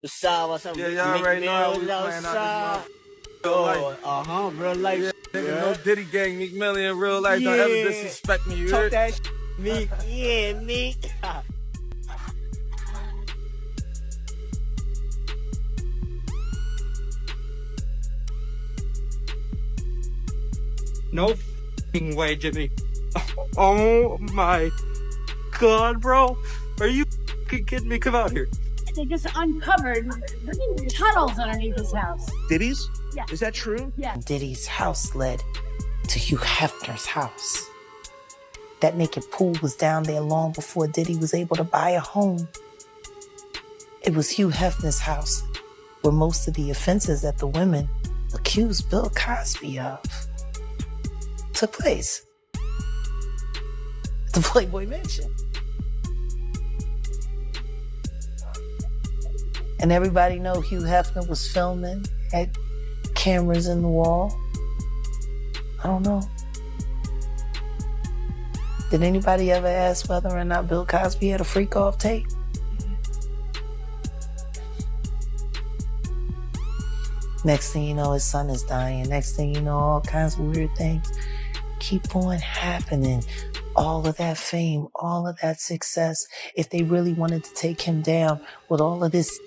What's up? Yeah, y'all already know how we playing out this motherfucker. Real life. Yeah, nigga, Yeah. no Diddy gang, Meek Millie in real life. Don't ever disrespect me, you Talk heard? that Meek. Yeah, Meek. No f***ing way, Jimmy. Oh my god, bro. Are you f***ing kidding me? Come out here. They just uncovered tunnels underneath his house. Diddy's? Yeah. Is that true? Yeah. Diddy's house led to Hugh Hefner's house. That naked pool was down there long before Diddy was able to buy a home. It was Hugh Hefner's house where most of the offenses that the women accused Bill Cosby of took place. The Playboy Mansion. And everybody know Hugh Hefner was filming, had cameras in the wall. I don't know. Did anybody ever ask whether or not Bill Cosby had a freak off tape? Next thing you know, his son is dying. Next thing you know, all kinds of weird things keep on happening. All of that fame, all of that success. If they really wanted to take him down with all of this,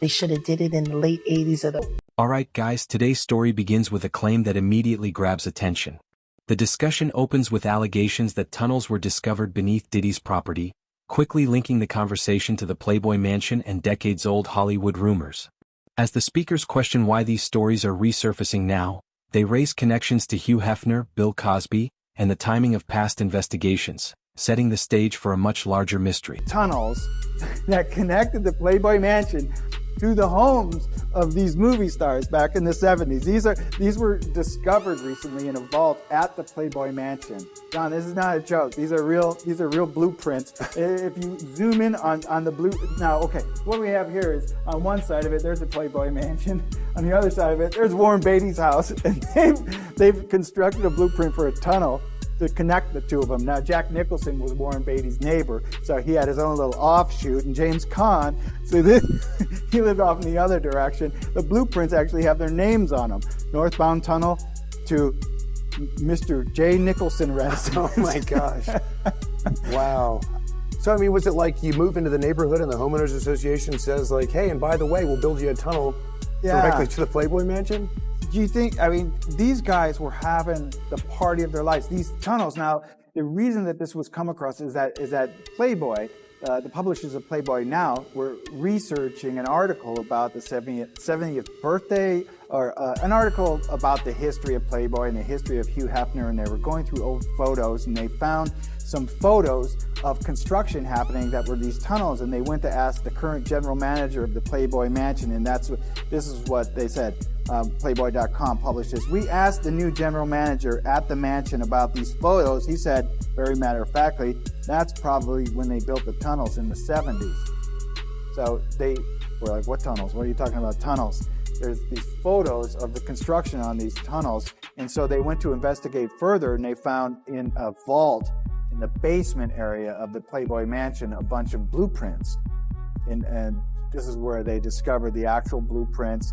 they should have did it in the late 80s or the... Alright guys, today's story begins with a claim that immediately grabs attention. The discussion opens with allegations that tunnels were discovered beneath Diddy's property, quickly linking the conversation to the Playboy Mansion and decades-old Hollywood rumors. As the speakers question why these stories are resurfacing now, they raise connections to Hugh Hefner, Bill Cosby, and the timing of past investigations, setting the stage for a much larger mystery. Tunnels that connected the Playboy Mansion to the homes of these movie stars back in the 70s. These were discovered recently in a vault at the Playboy Mansion. John, this is not a joke. These are real blueprints. If you zoom in on the blue, now, okay, what we have here is on one side of it, there's the Playboy Mansion. On the other side of it, there's Warren Beatty's house. And they've constructed a blueprint for a tunnel to connect the two of them. Now, Jack Nicholson was Warren Beatty's neighbor, so he had his own little offshoot, and James Caan, so he lived off in the other direction. The blueprints actually have their names on them. Northbound Tunnel to Mr. J. Nicholson residence. Oh my gosh. Wow. So, I mean, was it like you move into the neighborhood and the homeowners association says like, hey, and by the way, we'll build you a tunnel directly to the Playboy Mansion? Do you think, I mean, these guys were having the party of their lives. These tunnels, now, the reason that this was come across is that Playboy, the publishers of Playboy now, were researching an article about the 70th birthday, or an article about the history of Playboy and the history of Hugh Hefner, and they were going through old photos, and they found some photos of construction happening that were these tunnels, and they went to ask the current general manager of the Playboy Mansion, and this is what they said. Playboy.com published this. We asked the new general manager at the mansion about these photos. He said, very matter-of-factly, that's probably when they built the tunnels in the 70s. So they were like, what tunnels? What are you talking about, tunnels? There's these photos of the construction on these tunnels, and so they went to investigate further, and they found in a vault in the basement area of the Playboy Mansion a bunch of blueprints. And this is where they discovered the actual blueprints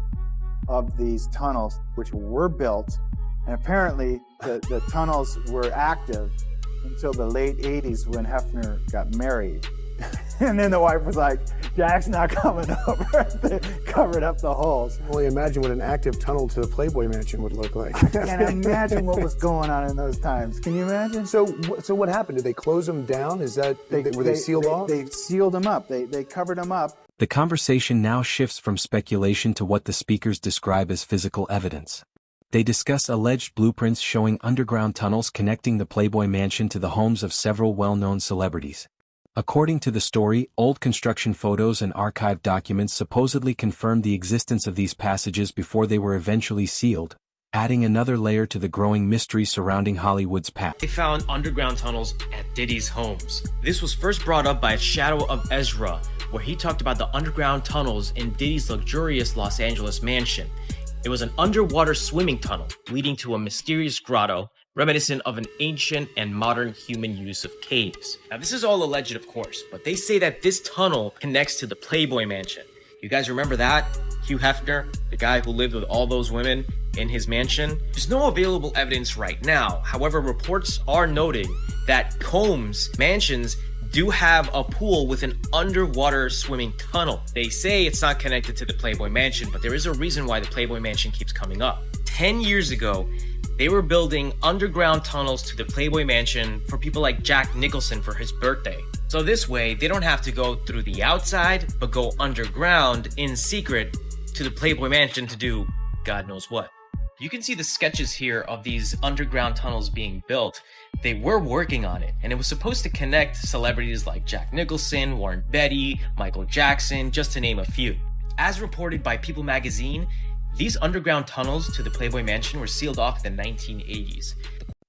of these tunnels, which were built. And apparently the tunnels were active until the late 80s when Hefner got married. And then the wife was like, Jack's not coming over. They covered up the holes. Only imagine what an active tunnel to the Playboy Mansion would look like. I can't imagine what was going on in those times. Can you imagine? So what happened? Did they close them down? Is that, were they sealed off? They sealed them up. They covered them up. The conversation now shifts from speculation to what the speakers describe as physical evidence. They discuss alleged blueprints showing underground tunnels connecting the Playboy Mansion to the homes of several well-known celebrities. According to the story, old construction photos and archived documents supposedly confirmed the existence of these passages before they were eventually sealed, adding another layer to the growing mystery surrounding Hollywood's past. They found underground tunnels at Diddy's homes. This was first brought up by Shadow of Ezra, where he talked about the underground tunnels in Diddy's luxurious Los Angeles mansion. It was an underwater swimming tunnel leading to a mysterious grotto, reminiscent of an ancient and modern human use of caves. Now, this is all alleged, of course, but they say that this tunnel connects to the Playboy Mansion. You guys remember that? Hugh Hefner, the guy who lived with all those women in his mansion? There's no available evidence right now. However, reports are noting that Combs mansions do have a pool with an underwater swimming tunnel. They say it's not connected to the Playboy Mansion, but there is a reason why the Playboy Mansion keeps coming up. 10 years ago, they were building underground tunnels to the Playboy Mansion for people like Jack Nicholson for his birthday. So this way, they don't have to go through the outside, but go underground in secret to the Playboy Mansion to do God knows what. You can see the sketches here of these underground tunnels being built. They were working on it, and it was supposed to connect celebrities like Jack Nicholson, Warren Beatty, Michael Jackson, just to name a few. As reported by People magazine, these underground tunnels to the Playboy Mansion were sealed off in the 1980s.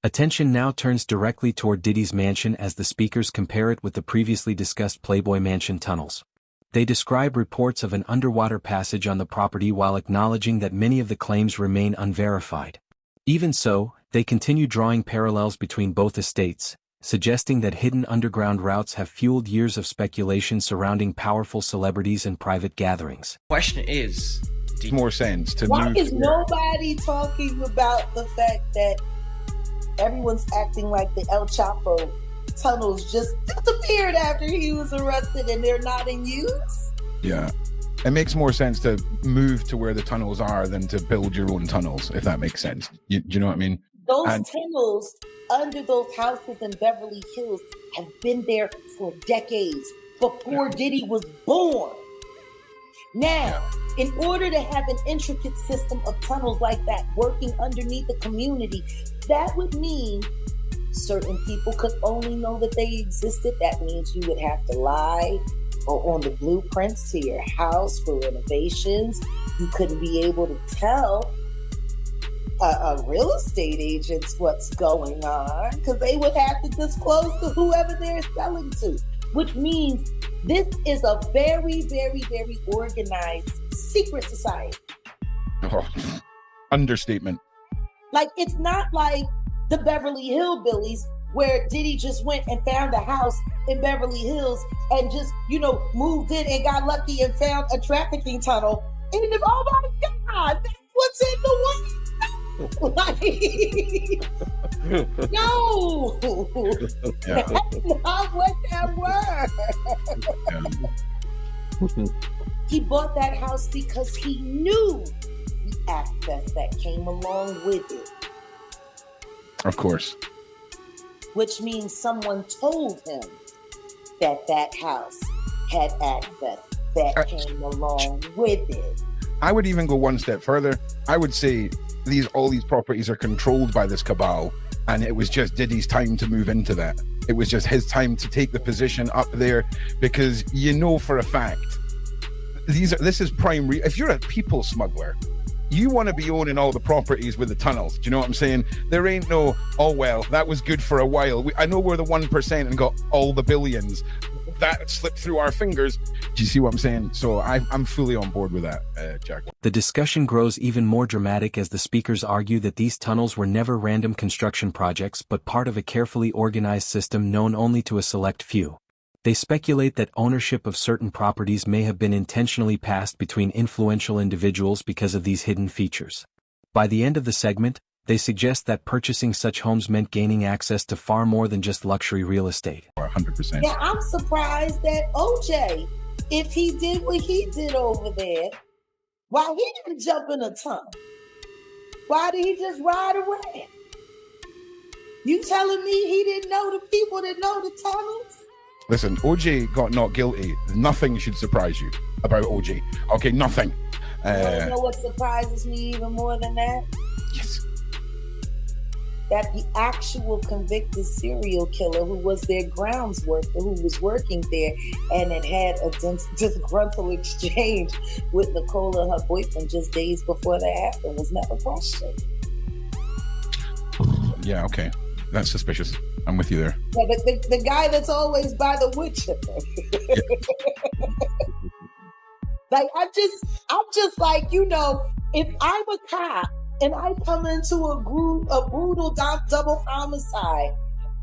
Attention now turns directly toward Diddy's mansion as the speakers compare it with the previously discussed Playboy Mansion tunnels. They describe reports of an underwater passage on the property while acknowledging that many of the claims remain unverified. Even so, they continue drawing parallels between both estates, suggesting that hidden underground routes have fueled years of speculation surrounding powerful celebrities and private gatherings. Question is, more sense to Why move is here. nobody talking about the fact that everyone's acting like the El Chapo tunnels just disappeared after he was arrested and they're not in use? Yeah. It makes more sense to move to where the tunnels are than to build your own tunnels, if that makes sense. Do you know what I mean? Those And- tunnels under those houses in Beverly Hills have been there for decades before Diddy was born. Now, in order to have an intricate system of tunnels like that working underneath the community, that would mean certain people could only know that they existed. That means you would have to lie or on the blueprints to your house for renovations. You couldn't be able to tell a real estate agents what's going on because they would have to disclose to whoever they're selling to, which means this is a very, very, very organized secret society. Oh, understatement. Like, it's not like the Beverly Hillbillies where Diddy just went and found a house in Beverly Hills and just, moved in and got lucky and found a trafficking tunnel. And oh my God, that's what's in the way. Like, no, Yeah. that's not what that word. He bought that house because he knew the access that came along with it. Of course. Which means someone told him that house had access that came along with it. I would even go one step further. I would say all these properties are controlled by this cabal, and it was just Diddy's time to move into that. It was just his time to take the position up there, because for a fact this is prime. If you're a people smuggler, you want to be owning all the properties with the tunnels. Do you know what I'm saying? There ain't no, oh well, that was good for a while. I know we're the 1% and got all the billions. That slipped through our fingers. Do you see what I'm saying? So I'm fully on board with that, Jack. The discussion grows even more dramatic as the speakers argue that these tunnels were never random construction projects but part of a carefully organized system known only to a select few. They speculate that ownership of certain properties may have been intentionally passed between influential individuals because of these hidden features. By the end of the segment, they suggest that purchasing such homes meant gaining access to far more than just luxury real estate. 100%. Yeah, I'm surprised that OJ, if he did what he did over there, why he didn't jump in a tunnel? Why did he just ride around? You telling me he didn't know the people that know the tunnels? Listen, OJ got not guilty. Nothing should surprise you about OJ. Okay, nothing. You know what surprises me even more than that? Yes. That the actual convicted serial killer who was their grounds worker, who was working there and had a disgruntled exchange with Nicole and her boyfriend just days before that happened, was never questioned. Yeah, okay. That's suspicious. I'm with you there. Yeah, the guy that's always by the wood chipper. Like, I'm just like, if I'm a cop and I come into a brutal double homicide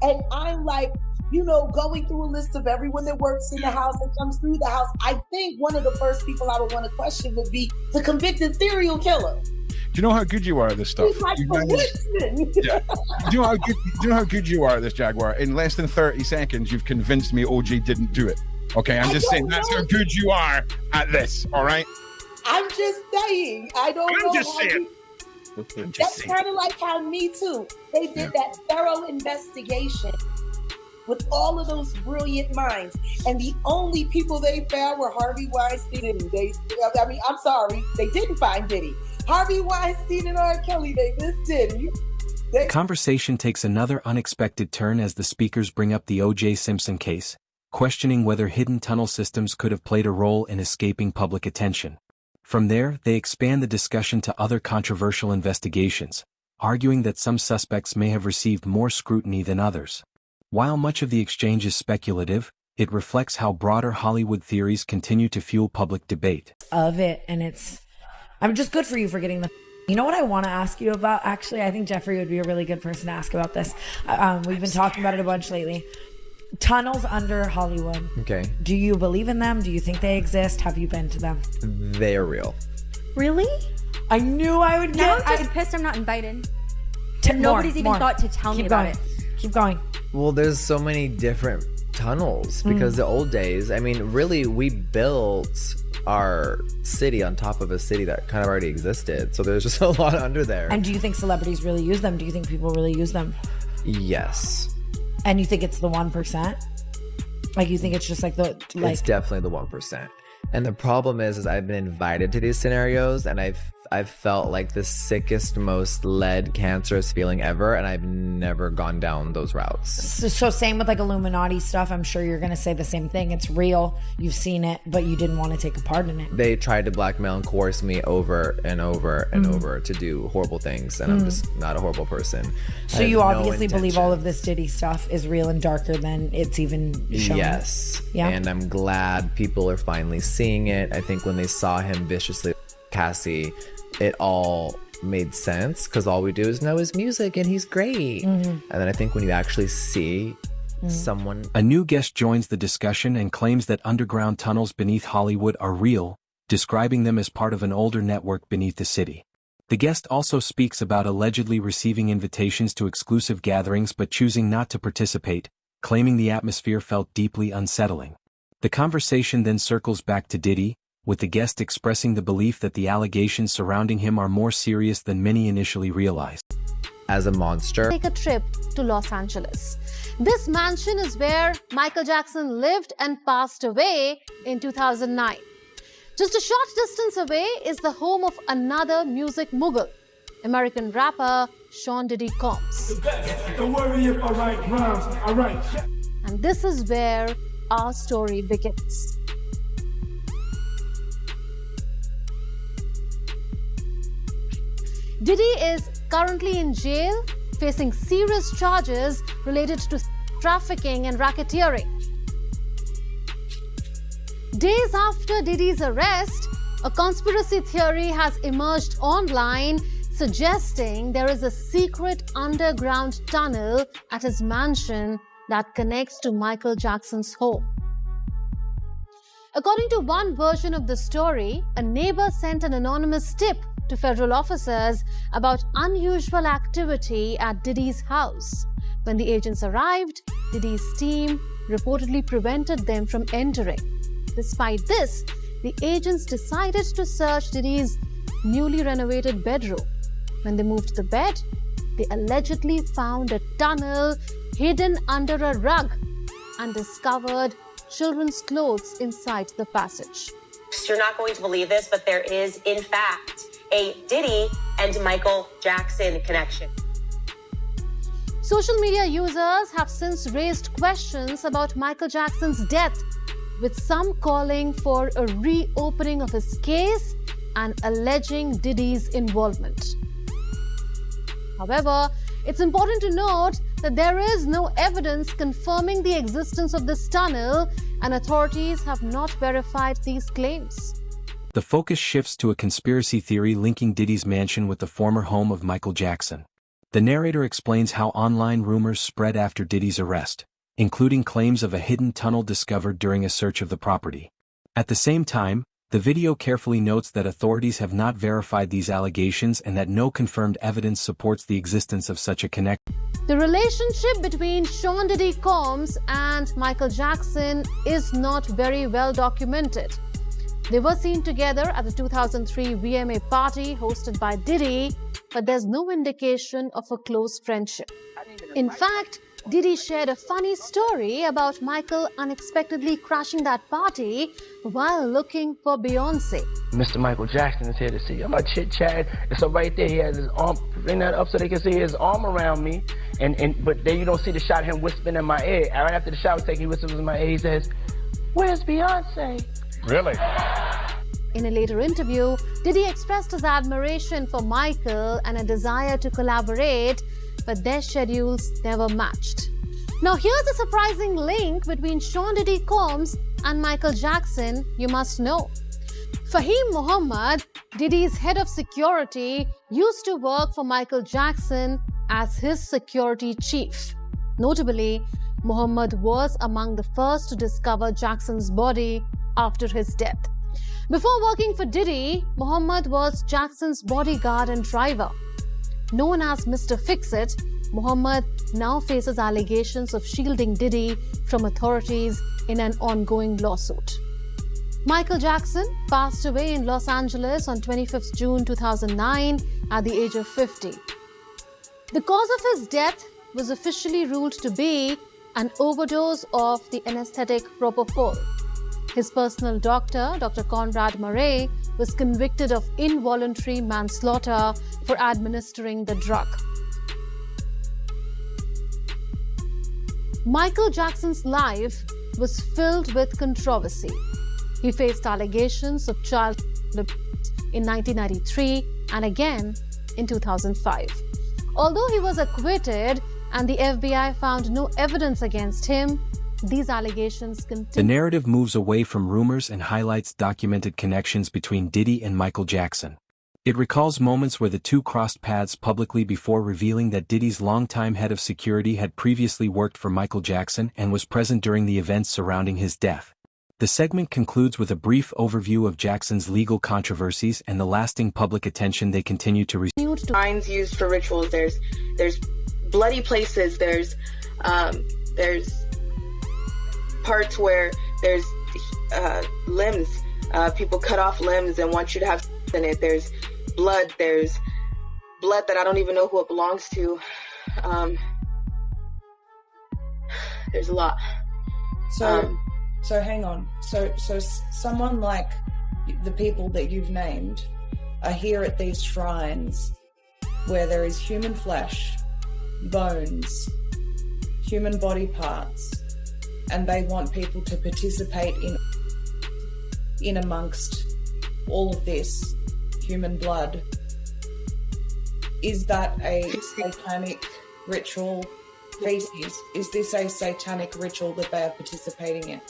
and I'm like, going through a list of everyone that works in the house, that comes through the house, I think one of the first people I would want to question would be the convicted serial killer. Do you know how good you are at this stuff? He's like policeman. Yeah. Do you know how good you are at this, Jaguar? In less than 30 seconds, you've convinced me OJ didn't do it. Okay, I'm just saying that's how good you are at this. All right. I'm just saying. I don't know. I'm just saying. That's kind of like how Me Too. They did that thorough investigation with all of those brilliant minds, and the only people they found were Harvey Weinstein. I'm sorry, they didn't find Diddy. Harvey Weinstein and R. Kelly, they missed Diddy. The conversation takes another unexpected turn as the speakers bring up the O.J. Simpson case, questioning whether hidden tunnel systems could have played a role in escaping public attention. From there, they expand the discussion to other controversial investigations, arguing that some suspects may have received more scrutiny than others. While much of the exchange is speculative, it reflects how broader Hollywood theories continue to fuel public debate. Of it, and I'm just good for you for getting the. You know what I want to ask you about? Actually, I think Jeffrey would be a really good person to ask about this. We've been talking about it a bunch lately. Tunnels under Hollywood. Okay. Do you believe in them? Do you think they exist? Have you been to them? They are real. Really? I knew I would Now get. I'm just pissed I'm not invited. More, Nobody's even more. thought to tell me Keep about going. it. Keep going. Well, there's so many different tunnels because the old days, I mean, really, we built our city on top of a city that kind of already existed. So there's just a lot under there. And do you think celebrities really use them? Do you think people really use them? Yes. And you think it's the 1%? Like, you think it's just like the It's definitely the 1%. And the problem is I've been invited to these scenarios, and I've felt like the sickest, most lead, cancerous feeling ever, and I've never gone down those routes. So same with like Illuminati stuff. I'm sure you're gonna say the same thing. It's real. You've seen it, but you didn't want to take a part in it. They tried to blackmail and coerce me over and over and over to do horrible things, and I'm just not a horrible person. So you obviously believe all of this Diddy stuff is real and darker than it's even shown. Yes. Yeah. And I'm glad people are finally seeing it. I think when they saw him viciously Cassie, it all made sense because all we do is know his music and he's great. And then I think when you actually see someone. A new guest joins the discussion and claims that underground tunnels beneath Hollywood are real, describing them as part of an older network beneath the city. The guest also speaks about allegedly receiving invitations to exclusive gatherings but choosing not to participate, claiming the atmosphere felt deeply unsettling. The conversation then circles back to Diddy, with the guest expressing the belief that the allegations surrounding him are more serious than many initially realized. As a monster. Take a trip to Los Angeles. This mansion is where Michael Jackson lived and passed away in 2009. Just a short distance away is the home of another music mogul, American rapper Sean Diddy Combs. Don't worry if I write rhymes, I write. And this is where our story begins. Diddy is currently in jail, facing serious charges related to trafficking and racketeering. Days after Diddy's arrest, a conspiracy theory has emerged online suggesting there is a secret underground tunnel at his mansion that connects to Michael Jackson's home. According to one version of the story, a neighbor sent an anonymous tip to federal officers about unusual activity at Diddy's house. When the agents arrived, Diddy's team reportedly prevented them from entering. Despite this, the agents decided to search Diddy's newly renovated bedroom. When they moved the bed, they allegedly found a tunnel hidden under a rug and discovered children's clothes inside the passage. You're not going to believe this, but there is, in fact, a Diddy and Michael Jackson connection. Social media users have since raised questions about Michael Jackson's death, with some calling for a reopening of his case and alleging Diddy's involvement. However, it's important to note that there is no evidence confirming the existence of this tunnel, and authorities have not verified these claims. The focus shifts to a conspiracy theory linking Diddy's mansion with the former home of Michael Jackson. The narrator explains how online rumors spread after Diddy's arrest, including claims of a hidden tunnel discovered during a search of the property. At the same time, the video carefully notes that authorities have not verified these allegations and that no confirmed evidence supports the existence of such a connection. The relationship between Sean Diddy Combs and Michael Jackson is not very well documented. They were seen together at the 2003 VMA party hosted by Diddy, but there's no indication of a close friendship. In fact, Diddy shared a funny story about Michael unexpectedly crashing that party while looking for Beyonce. Mr. Michael Jackson is here to see you. My chit chat. And so right there, he has his arm, bring that up so they can see his arm around me. But then you don't see the shot of him whispering in my ear. Right after the shot was taken, he whispers in my ear. He says, "Where's Beyonce?" Really? In a later interview, Diddy expressed his admiration for Michael and a desire to collaborate, but their schedules never matched. Now here's a surprising link between Sean Diddy Combs and Michael Jackson you must know. Fahim Muhammad, Diddy's head of security, used to work for Michael Jackson as his security chief. Notably, Muhammad was among the first to discover Jackson's body after his death. Before working for Diddy, Muhammad was Jackson's bodyguard and driver. Known as Mr. Fix-It, Muhammad now faces allegations of shielding Diddy from authorities in an ongoing lawsuit. Michael Jackson passed away in Los Angeles on 25th June 2009 at the age of 50. The cause of his death was officially ruled to be an overdose of the anesthetic propofol. His personal doctor, Dr. Conrad Murray, was convicted of involuntary manslaughter for administering the drug. Michael Jackson's life was filled with controversy. He faced allegations of child abuse in 1993 and again in 2005. Although he was acquitted and the FBI found no evidence against him, these allegations continue. The narrative moves away from rumors and highlights documented connections between Diddy and Michael Jackson. It recalls moments where the two crossed paths publicly before revealing that Diddy's longtime head of security had previously worked for Michael Jackson and was present during the events surrounding his death. The segment concludes with a brief overview of Jackson's legal controversies and the lasting public attention they continue to receive. Signs used for rituals. There's bloody places. There's parts where there's limbs. People cut off limbs and want you to have sex in it. There's blood. There's blood that I don't even know who it belongs to. There's a lot. So hang on. So someone like the people that you've named are here at these shrines where there is human flesh, bones, human body parts, and they want people to participate in amongst all of this human blood. Is that a satanic ritual feces? Is this a satanic ritual that they are participating in?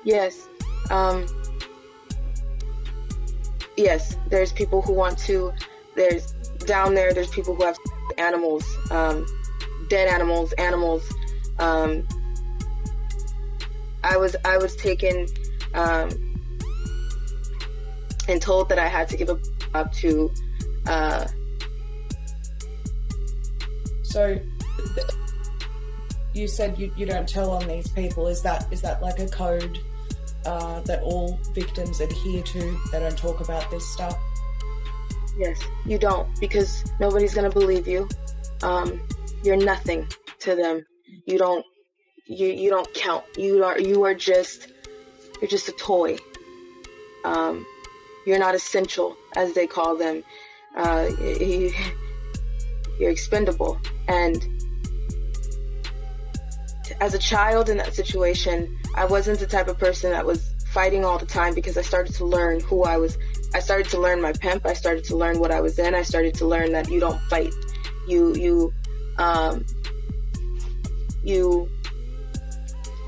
Yes. Yes, there's people who want to, there's people who have animals, dead animals. I was taken and told that I had to give up to. So you said you don't tell on these people. Is that like a code that all victims adhere to? They don't talk about this stuff? Yes, you don't, because nobody's gonna believe you. You're nothing to them. You don't count. You're just a toy. You're not essential, as they call them. You're expendable. And as a child in that situation, I wasn't the type of person that was fighting all the time, because I started to learn who I was. I started to learn my pimp. I started to learn what I was in. I started to learn that you don't fight. You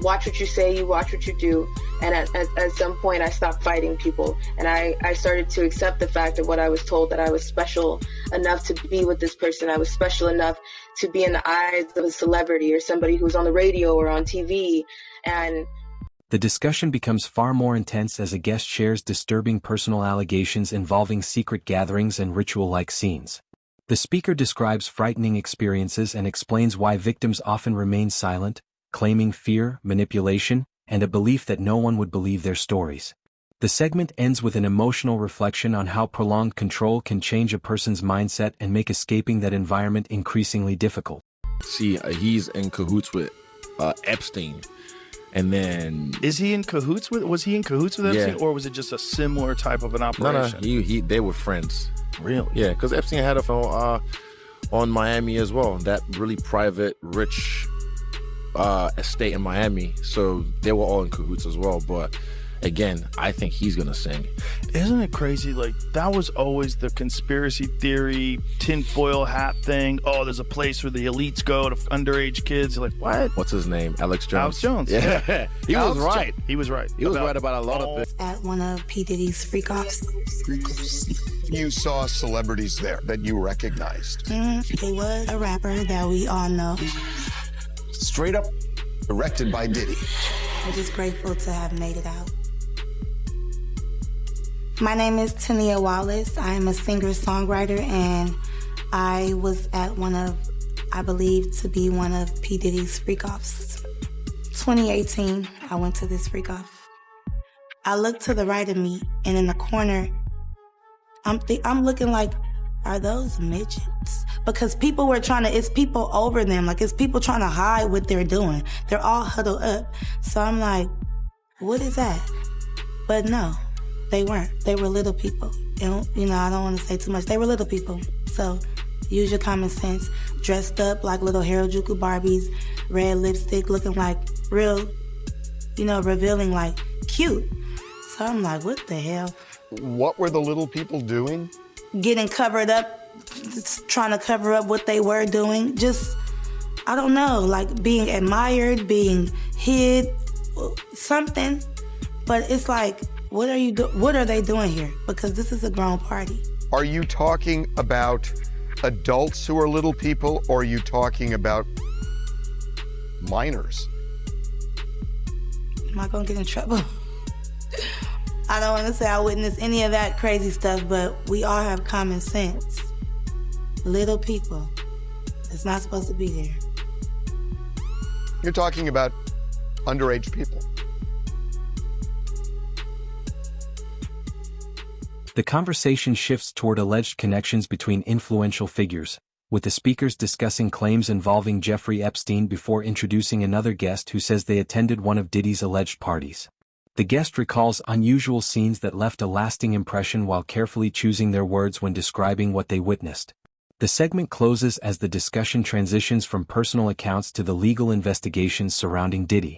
watch what you say, you watch what you do, And at some point, I stopped fighting people. And I started to accept the fact of what I was told, that I was special enough to be with this person. I was special enough to be in the eyes of a celebrity or somebody who's on the radio or on TV. And the discussion becomes far more intense as a guest shares disturbing personal allegations involving secret gatherings and ritual-like scenes. The speaker describes frightening experiences and explains why victims often remain silent, claiming fear, manipulation, and a belief that no one would believe their stories. The segment ends with an emotional reflection on how prolonged control can change a person's mindset and make escaping that environment increasingly difficult. See, he's in cahoots with Epstein. And then was he in cahoots with Epstein, or was it just a similar type of an operation? No, they were friends. Really? Yeah, because Epstein had a phone on Miami as well. That really private, rich estate in Miami. So they were all in cahoots as well. But again, I think he's gonna sing. Isn't it crazy? Like, that was always the conspiracy theory, tinfoil hat thing. Oh, there's a place where the elites go to underage kids. Like, what? What's his name? Alex Jones. Alex Jones. Yeah. He was right. He was right. He was right about a lot of things. At one of P. Diddy's freak-offs. You saw celebrities there that you recognized. He was a rapper that we all know. Straight up directed by Diddy. I'm just grateful to have made it out. My name is Tania Wallace. I am a singer-songwriter, and I was at I believe to be one of P. Diddy's freak-offs. 2018, I went to this freak-off. I looked to the right of me, and in the corner, I'm looking like, are those midgets? Because people were it's people over them, like it's people trying to hide what they're doing. They're all huddled up. So I'm like, what is that? But no. They weren't. They were little people. And, I don't want to say too much. They were little people. So use your common sense. Dressed up like little Harajuku Barbies, red lipstick, looking like real, revealing, like cute. So I'm like, what the hell? What were the little people doing? Getting covered up, trying to cover up what they were doing. Just, I don't know, like being admired, being hid, something. But it's like, what are they doing here? Because this is a grown party. Are you talking about adults who are little people, or are you talking about minors? Am I gonna get in trouble? I don't want to say I witnessed any of that crazy stuff, but we all have common sense. Little people. It's not supposed to be there. You're talking about underage people. The conversation shifts toward alleged connections between influential figures, with the speakers discussing claims involving Jeffrey Epstein before introducing another guest who says they attended one of Diddy's alleged parties. The guest recalls unusual scenes that left a lasting impression while carefully choosing their words when describing what they witnessed. The segment closes as the discussion transitions from personal accounts to the legal investigations surrounding Diddy.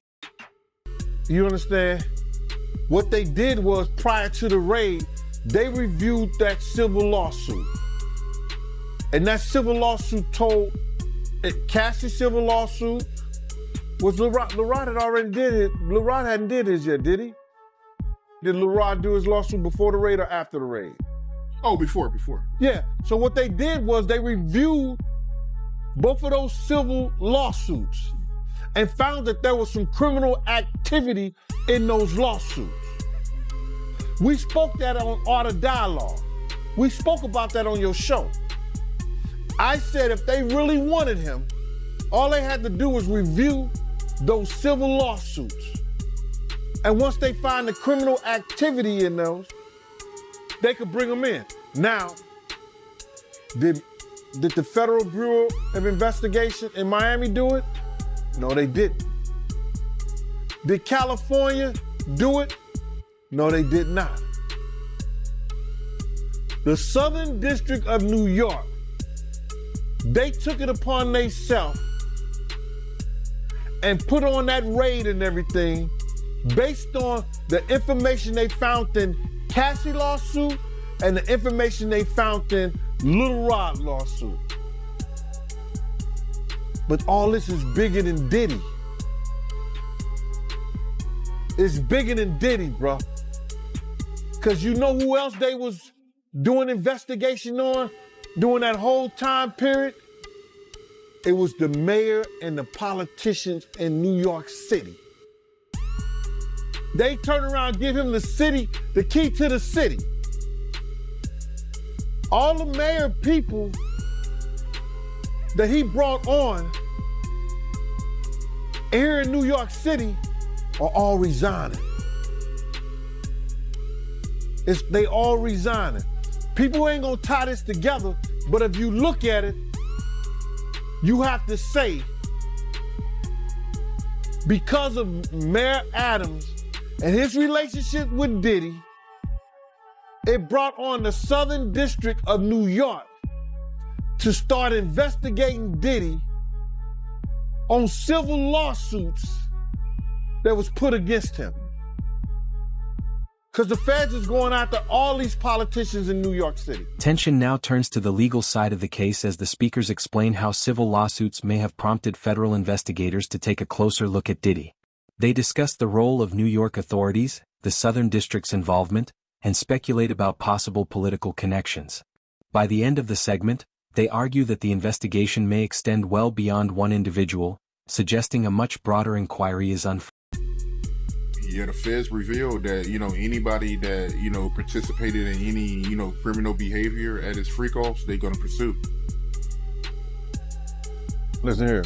You understand? What they did was, prior to the raid, they reviewed that civil lawsuit. And that civil lawsuit told, Cassie's civil lawsuit was LeRod had already did it. LeRod hadn't did his yet, did he? Did LeRod do his lawsuit before the raid or after the raid? Oh, before. Yeah, so what they did was they reviewed both of those civil lawsuits and found that there was some criminal activity in those lawsuits. We spoke that on Art of Dialogue. We spoke about that on your show. I said if they really wanted him, all they had to do was review those civil lawsuits. And once they find the criminal activity in those, they could bring him in. Now, did the Federal Bureau of Investigation in Miami do it? No, they didn't. Did California do it? No, they did not. The Southern District of New York, they took it upon themselves and put on that raid and everything based on the information they found in Cassie lawsuit and the information they found in Little Rod lawsuit. But all this is bigger than Diddy. is bigger than Diddy, bro. Because you know who else they was doing investigation on during that whole time period? It was the mayor and the politicians in New York City. They turn around and give him the key to the city. All the mayor people that he brought on here in New York City are all resigning. They all resigning. People ain't gonna tie this together, but if you look at it, you have to say, because of Mayor Adams and his relationship with Diddy, it brought on the Southern District of New York to start investigating Diddy on civil lawsuits that was put against him. Because the feds is going after all these politicians in New York City. Attention now turns to the legal side of the case as the speakers explain how civil lawsuits may have prompted federal investigators to take a closer look at Diddy. They discuss the role of New York authorities, the Southern District's involvement, and speculate about possible political connections. By the end of the segment, they argue that the investigation may extend well beyond one individual, suggesting a much broader inquiry is unforeseen. Yeah, the feds revealed that, anybody that, participated in any, criminal behavior at his freak-offs, they're going to pursue. Listen here.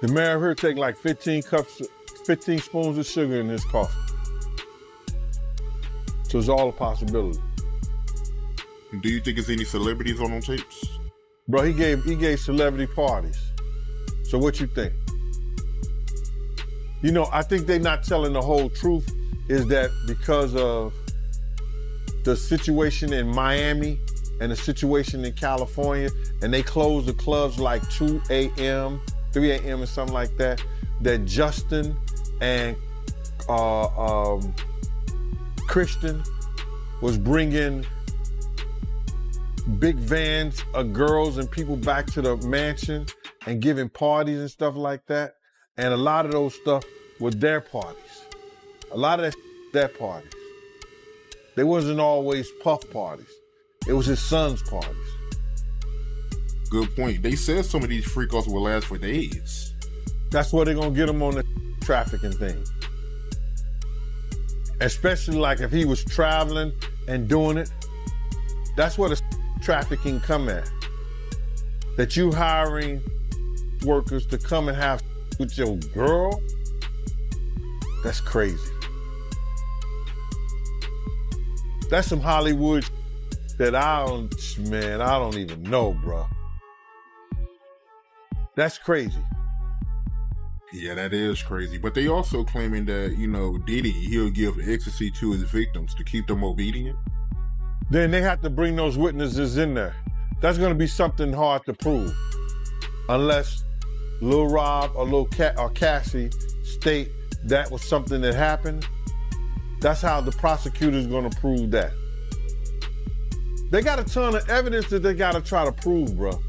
The mayor here take like 15 spoons of sugar in his coffee. So it's all a possibility. Do you think there's any celebrities on them tapes? Bro, he gave celebrity parties. So what you think? I think they're not telling the whole truth, is that because of the situation in Miami and the situation in California, and they closed the clubs like 2 a.m., 3 a.m. or something like that, that Justin and Christian was bringing big vans of girls and people back to the mansion and giving parties and stuff like that. And a lot of those stuff were their parties. A lot of that their parties. They wasn't always Puff parties. It was his son's parties. Good point. They said some of these freak-offs will last for days. That's where they're gonna get him on the trafficking thing. Especially like if he was traveling and doing it. That's where the trafficking come at. That you hiring workers to come and have with your girl, that's crazy. That's some Hollywood that I don't even know, bro. That's crazy. Yeah, that is crazy. But they also claiming that, Diddy, he'll give ecstasy to his victims to keep them obedient. Then they have to bring those witnesses in there. That's gonna be something hard to prove. Unless Lil Rob or or Cassie state that was something that happened. That's how the prosecutor's gonna prove that. They got a ton of evidence that they gotta try to prove, bro.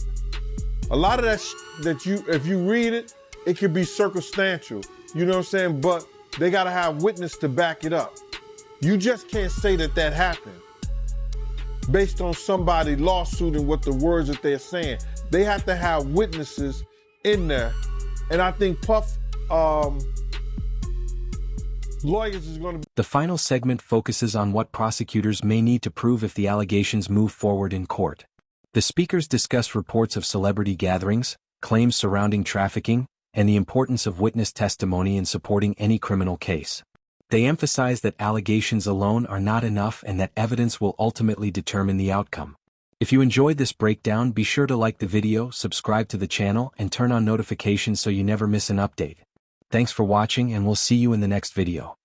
A lot of that if you read it, it could be circumstantial. You know what I'm saying? But they gotta have witness to back it up. You just can't say that happened based on somebody lawsuit and what the words that they're saying. They have to have witnesses in there. And I think Puff lawyers is going to be... The final segment focuses on what prosecutors may need to prove if the allegations move forward in court. The speakers discuss reports of celebrity gatherings, claims surrounding trafficking, and the importance of witness testimony in supporting any criminal case. They emphasize that allegations alone are not enough and that evidence will ultimately determine the outcome. If you enjoyed this breakdown, be sure to like the video, subscribe to the channel, and turn on notifications so you never miss an update. Thanks for watching, and we'll see you in the next video.